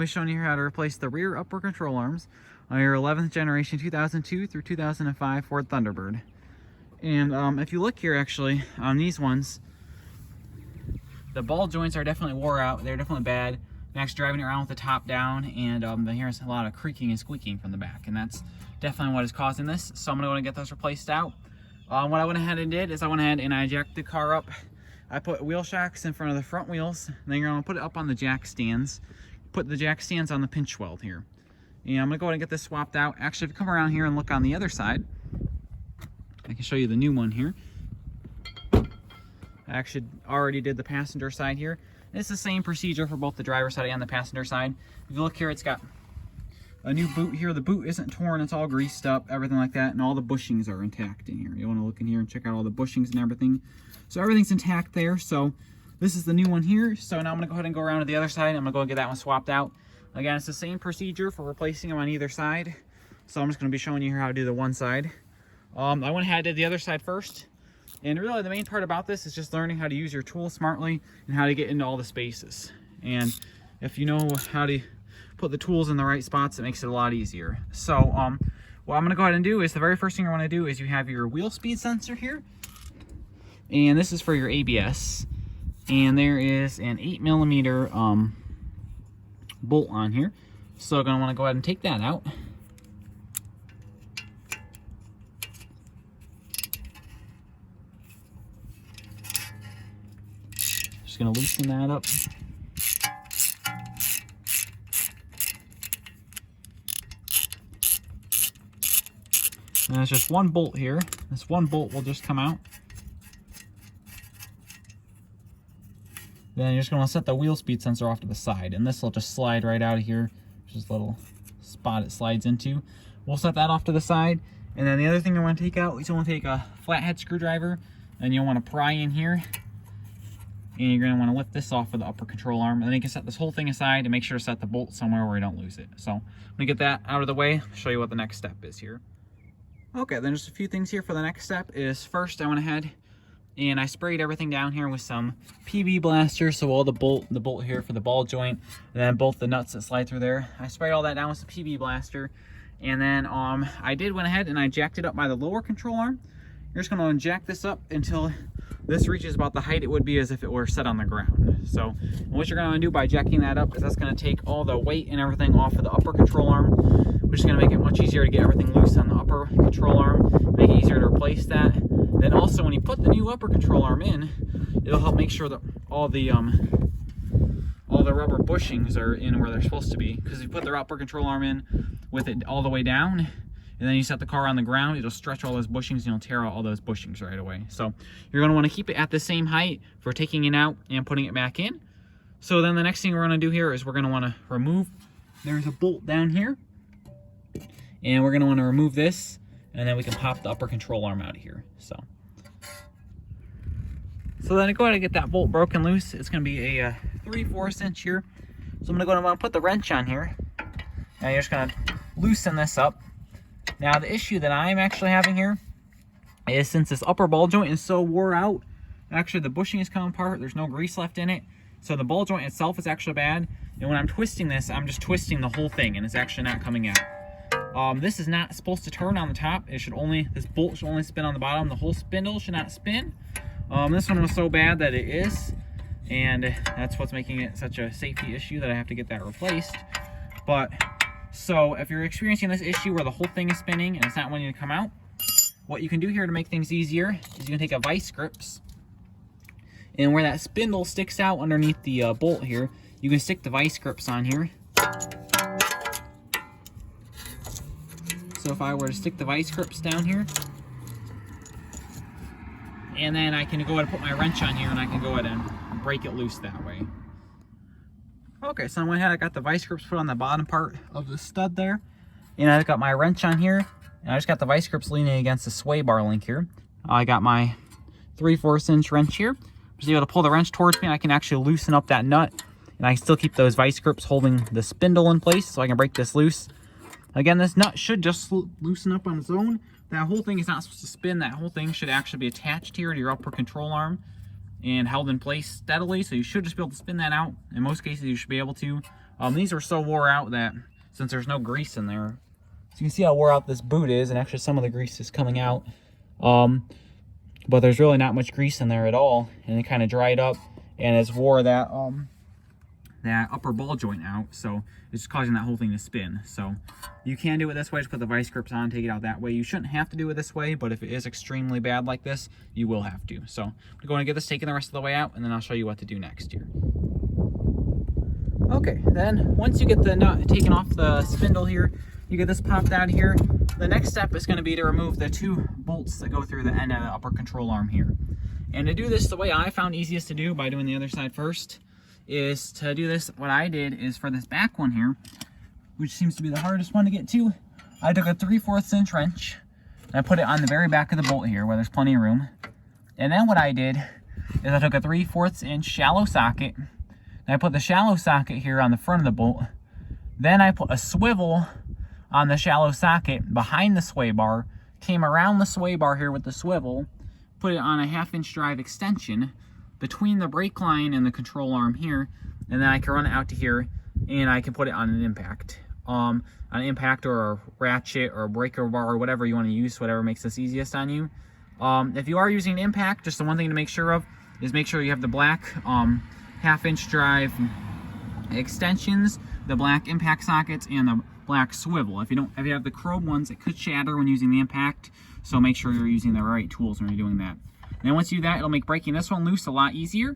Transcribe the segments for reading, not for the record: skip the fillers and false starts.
be showing you how to replace the rear upper control arms on your 11th generation 2002 through 2005 Ford Thunderbird. And if you look here, actually, on these ones, the ball joints are definitely wore out. They're definitely bad. Max driving around with the top down, and then here's a lot of creaking and squeaking from the back, and that's definitely what is causing this. So I'm going to go and get those replaced out. What I went ahead and did is I went ahead and I jacked the car up. I put wheel shocks in front of the front wheels, and then you're going to put it up on the jack stands. Put the jack stands on the pinch weld here. And I'm going to go ahead and get this swapped out. Actually, if you come around here and look on the other side, I can show you the new one here. I actually already did the passenger side here. It's the same procedure for both the driver's side and the passenger side. If you look here, it's got a new boot here. The boot isn't torn, it's all greased up, everything like that, and all the bushings are intact in here. You want to look in here and check out all the bushings and everything. So everything's intact there. So this is the new one here. So now I'm going to go ahead and go around to the other side. I'm going to go and get that one swapped out. Again, it's the same procedure for replacing them on either side. So I'm just going to be showing you here how to do the one side. I went ahead and did the other side first. And really the main part about this is just learning how to use your tools smartly and how to get into all the spaces. And if you know how to put the tools in the right spots, it makes it a lot easier. So what I'm going to go ahead and do is the very first thing I want to do is you have your wheel speed sensor here. And this is for your ABS. And there is an 8mm bolt on here. So I'm going to want to go ahead and take that out. Just going to loosen that up. And there's just one bolt here. This one bolt will just come out. Then you're just going to set the wheel speed sensor off to the side, and this will just slide right out of here. Just a little spot it slides into. We'll set that off to the side, and then the other thing I want to take out is you want to take a flathead screwdriver, and you'll want to pry in here, and you're going to want to lift this off of the upper control arm, and then you can set this whole thing aside and make sure to set the bolt somewhere where you don't lose it. So I'm going to get that out of the way, show you what the next step is here. Okay, then just a few things here for the next step is first I went ahead and I sprayed everything down here with some PB blaster, so all the bolt here for the ball joint, and then both the nuts that slide through there. I sprayed all that down with some PB blaster, and then I went ahead and I jacked it up by the lower control arm. You're just going to jack this up until this reaches about the height it would be as if it were set on the ground. So what you're going to do by jacking that up is that's going to take all the weight and everything off of the upper control arm, which is going to make it much easier to get everything loose on the upper control arm, make it easier to replace that. Then also when you put the new upper control arm in, it'll help make sure that all the rubber bushings are in where they're supposed to be. Because if you put the upper control arm in with it all the way down, and then you set the car on the ground, it'll stretch all those bushings and you'll tear out all those bushings right away. So you're going to want to keep it at the same height for taking it out and putting it back in. So then the next thing we're going to do here is we're going to want to remove, there's a bolt down here, and we're going to want to remove this, and then we can pop the upper control arm out of here. So then to go ahead and get that bolt broken loose, it's going to be a 3/4 inch here. So I'm going to go ahead and want to put the wrench on here. Now you're just going to loosen this up. Now the issue that I'm actually having here is since this upper ball joint is so wore out, actually the bushing is coming apart, there's no grease left in it. So the ball joint itself is actually bad. And when I'm twisting this, I'm just twisting the whole thing and it's actually not coming out. This is not supposed to turn on the top. This bolt should only spin on the bottom. The whole spindle should not spin. This one was so bad that it is, and that's what's making it such a safety issue that I have to get that replaced. But so if you're experiencing this issue where the whole thing is spinning and it's not wanting to come out, what you can do here to make things easier is you can take a vice grips, and where that spindle sticks out underneath the bolt here, you can stick the vice grips on here. So if I were to stick the vice grips down here, and then I can go ahead and put my wrench on here and I can go ahead and break it loose that way. Okay, so I went ahead, I got the vice grips put on the bottom part of the stud there, and I got my wrench on here, and I just got the vice grips leaning against the sway bar link here. I got my 3/4 inch wrench here. Just able to pull the wrench towards me, and I can actually loosen up that nut, and I can still keep those vice grips holding the spindle in place so I can break this loose. Again, this nut should just loosen up on its own. That whole thing is not supposed to spin. That whole thing should actually be attached here to your upper control arm and held in place steadily. So you should just be able to spin that out. In most cases, you should be able to. These were so wore out that since there's no grease in there, so you can see how wore out this boot is, and actually some of the grease is coming out. But there's really not much grease in there at all, and it kind of dried up and it's wore that that upper ball joint out, so it's causing that whole thing to spin. So you can do it this way, just put the vice grips on, take it out that way. You shouldn't have to do it this way, but if it is extremely bad like this, you will have to. So I'm going to get this taken the rest of the way out, and then I'll show you what to do next here. Okay, then once you get the nut taken off the spindle here, you get this popped out of here. The next step is going to be to remove the 2 bolts that go through the end of the upper control arm here. And to do this, the way I found easiest to do by doing the other side first is to do this. What I did is for this back one here, which seems to be the hardest one to get to, I took a 3/4 inch wrench and I put it on the very back of the bolt here where there's plenty of room. And then what I did is I took a 3/4 inch shallow socket and I put the shallow socket here on the front of the bolt. Then I put a swivel on the shallow socket behind the sway bar, came around the sway bar here with the swivel, put it on a 1/2 inch drive extension between the brake line and the control arm here, and then I can run it out to here and I can put it on an impact. An impact or a ratchet or a breaker bar or whatever you want to use, whatever makes this easiest on you. If you are using an impact, just the one thing to make sure of is make sure you have the black 1/2 inch drive extensions, the black impact sockets, and the black swivel. If you have the chrome ones, it could shatter when using the impact, so make sure you're using the right tools when you're doing that. And then once you do that, it'll make breaking this one loose a lot easier.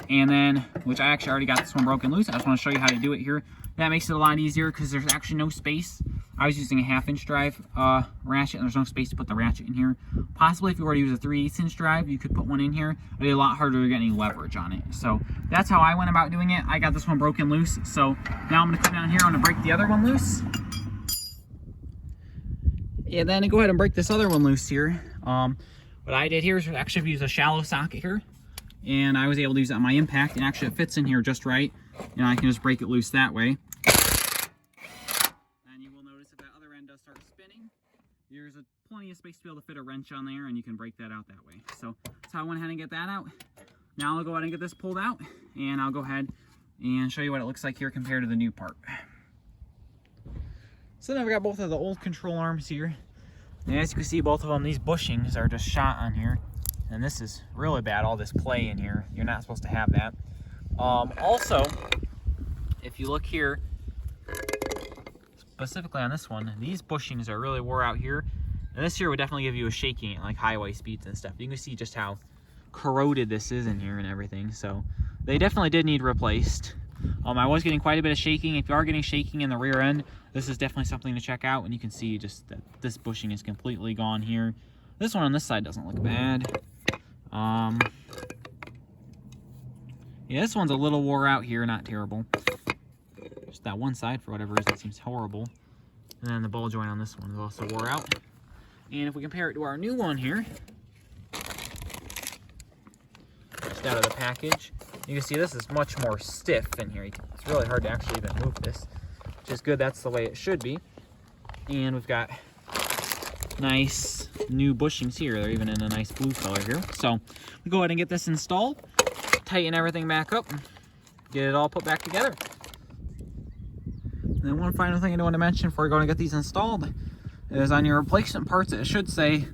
And then, which I actually already got this one broken loose, I just want to show you how to do it here. That makes it a lot easier because there's actually no space. I was using a 1/2 inch drive ratchet, and there's no space to put the ratchet in here. Possibly if you were to use a 3/8 inch drive, you could put one in here. It'd be a lot harder to get any leverage on it. So that's how I went about doing it. I got this one broken loose. So now I'm going to come down here, I'm going to break the other one loose. Yeah, then I go ahead and break this other one loose here. What I did here is actually use a shallow socket here, and I was able to use it on my impact, and actually it fits in here just right, and I can just break it loose that way. And you will notice if that other end does start spinning, there's plenty of space to be able to fit a wrench on there, and you can break that out that way. So that's how I went ahead and get that out. Now I'll go ahead and get this pulled out, and I'll go ahead and show you what it looks like here compared to the new part. So now I've got both of the old control arms here. And as you can see, both of them, these bushings are just shot on here. And this is really bad, all this clay in here. You're not supposed to have that. Also, if you look here, specifically on this one, these bushings are really wore out here. And this here would definitely give you a shaking at like highway speeds and stuff. You can see just how corroded this is in here and everything. So they definitely did need replaced. I was getting quite a bit of shaking. If you are getting shaking in the rear end, this is definitely something to check out. And you can see just that this bushing is completely gone here. This one on this side doesn't look bad. Yeah, this one's a little wore out here, not terrible. Just that one side, for whatever reason, seems horrible. And then the ball joint on this one is also wore out. And if we compare it to our new one here, just out of the package, you can see this is much more stiff in here. It's really hard to actually even move this, which is good. That's the way it should be. And we've got nice new bushings here. They're even in a nice blue color here. So we go ahead and get this installed, tighten everything back up, get it all put back together. And then one final thing I want to mention before we go and get these installed is on your replacement parts, it should say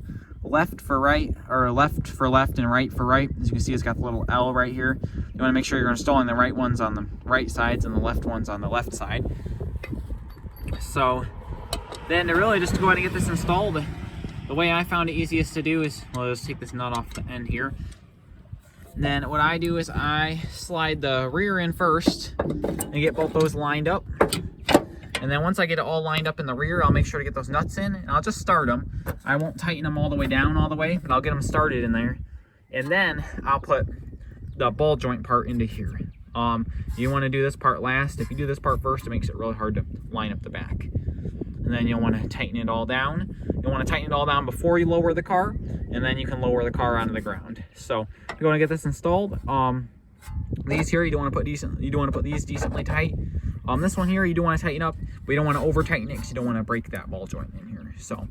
left for right, or left for left and right for right. As you can see, it's got the little L right here. You want to make sure you're installing the right ones on the right sides and the left ones on the left side. So then to really just go ahead and get this installed, the way I found it easiest to do is, well, let's take this nut off the end here. And then what I do is I slide the rear in first and get both those lined up. And then once I get it all lined up in the rear, I'll make sure to get those nuts in, and I'll just start them. I won't tighten them all the way down all the way, but I'll get them started in there. And then I'll put the ball joint part into here. You want to do this part last. If you do this part first, it makes it really hard to line up the back. And then you'll want to tighten it all down. You'll want to tighten it all down before you lower the car, and then you can lower the car onto the ground. So you're going to get this installed. These here, you don't want to put these decently tight. This one here, you do want to tighten up, but you don't want to over tighten it because you don't want to break that ball joint in here. So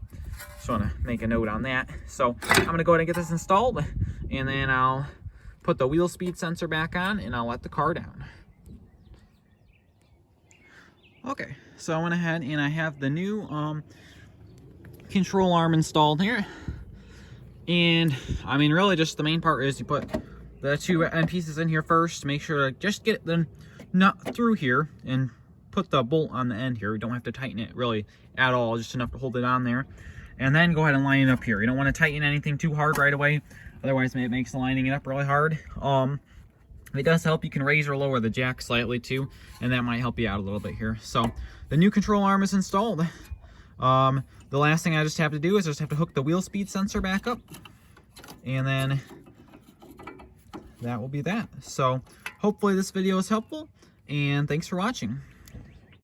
just want to make a note on that. So I'm going to go ahead and get this installed, and then I'll put the wheel speed sensor back on, and I'll let the car down. Okay, so I went ahead and I have the new control arm installed here. And I mean, really just the main part is you put the two end pieces in here first. Make sure to just get the nut through here and put the bolt on the end here. You don't have to tighten it really at all, just enough to hold it on there. And then go ahead and line it up here. You don't want to tighten anything too hard right away, otherwise it makes lining it up really hard. It does help. You can raise or lower the jack slightly too, and that might help you out a little bit here. So the new control arm is installed. The last thing I just have to do is just have to hook the wheel speed sensor back up, and then that will be that. So hopefully this video is helpful, and thanks for watching.